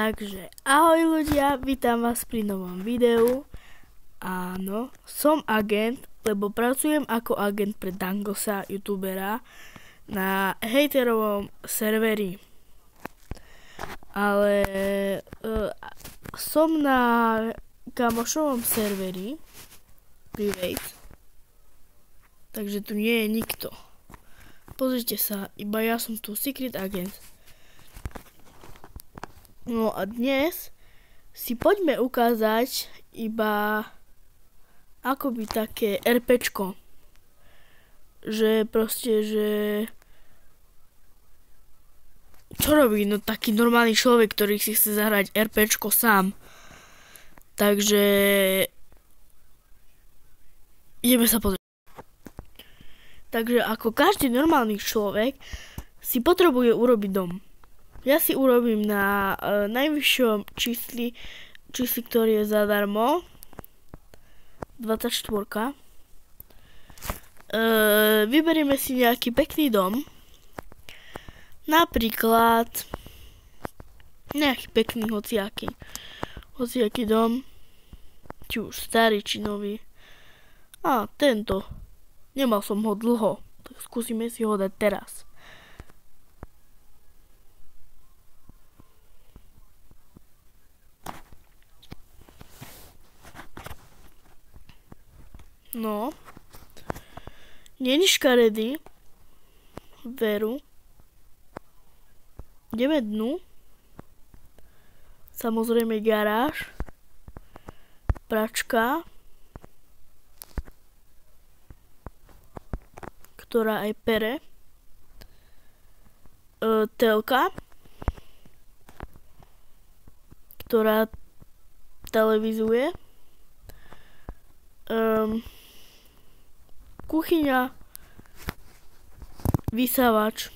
Takže ahoj ľudia, vítam vás pri novom videu. Áno, som agent, lebo pracujem ako agent pre Dangosa, youtubera, na hejterovom serveri. Ale som na kamošovom serveri private, takže tu nie je nikto. Pozrite sa, iba ja som tu secret agent. No a dnes si poďme ukázať iba akoby také RPčko. Že proste, že čo robí taký normálny človek, ktorý si chce zahrať RPčko sám. Takže ideme sa pozrieť. Takže ako každý normálny človek si potrebuje urobiť dom. Ja si urobím na najvyššom čísli, ktorý je zadarmo. 24. Vyberieme si nejaký pekný dom. Napríklad nejaký pekný hociaký dom. Či už starý, či nový. A tento. Nemal som ho dlho. Tak skúsime si ho dať teraz. No. Není škaredý. Veru. Ideme dnu. Samozrejme garáž. Pračka. Ktorá aj pere. Telka. Ktorá televizuje. Kuchyňa, vysávač.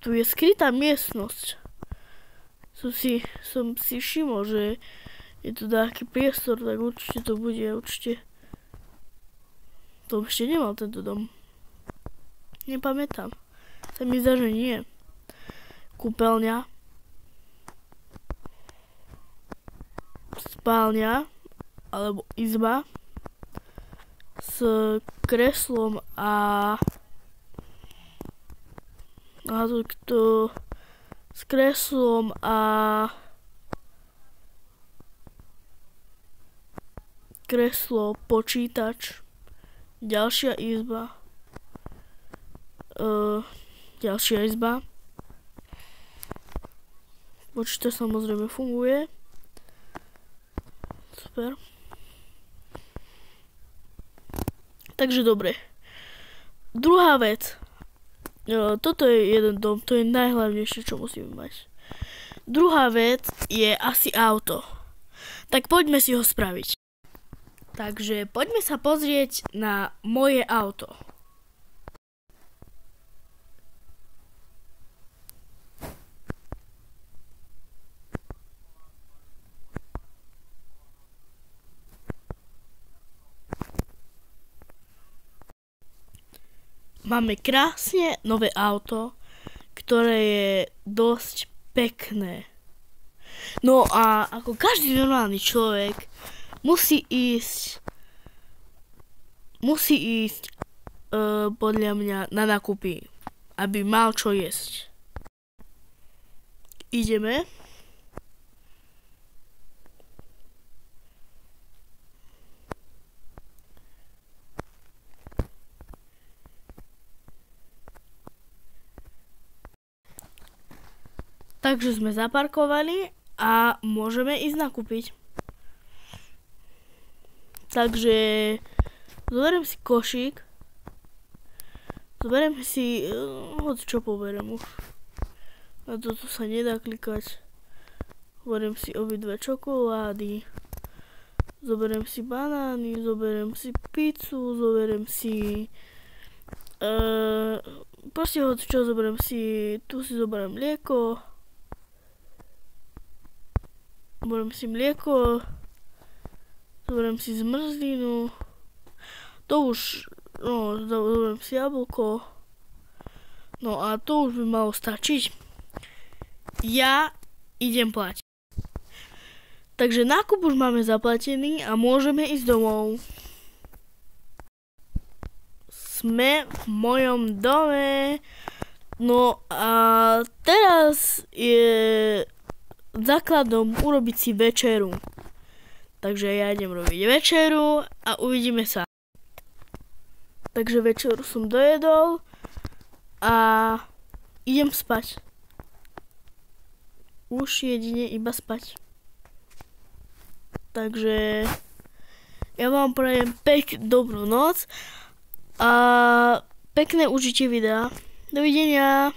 Tu je skrytá miestnosť. Som si všimol, že je tu taký priestor, tak určite to bude, určite. To ešte nemal tento dom. Nepamätám. Sa mi zdá, že nie. Kúpeľňa. Spálňa, alebo izba. S kreslom a s kreslom a kreslo, počítač, ďalšia izba, počítač samozrejme funguje, super. Takže dobre. Druhá vec. Toto je jeden dom, to je najhlavnejšie, čo musíme mať. Druhá vec je asi auto. Tak poďme si ho spraviť. Takže poďme sa pozrieť na moje auto. Máme krásne nové auto, ktoré je dosť pekné. No a ako každý normálny človek musí ísť podľa mňa na nákupy, aby mal čo jesť. Ideme. Takže sme zaparkovali a môžeme ísť nakúpiť. Takže zoberiem si košík. Zoberiem si hoď čo poberiem už. Na toto sa nedá klikať. Zoberiem si obidve čokolády. Zoberiem si banány, zoberiem si pizzu, zoberiem si proste hoď čo, zoberiem si, tu si zoberiem mlieko. Zoberiem si mlieko, zoberiem si zmrzlinu, to už, zoberiem si jablko, no a to už by malo stačiť. Ja idem platiť. Takže nákup už máme zaplatený a môžeme ísť domov. Sme v mojom dome. No a teraz je základom urobiť si večeru. Takže ja idem robiť večeru a uvidíme sa. Takže večeru som dojedol a idem spať. Už jedine iba spať. Takže ja vám prajem dobrú noc a pekné užitie videa. Dovidenia.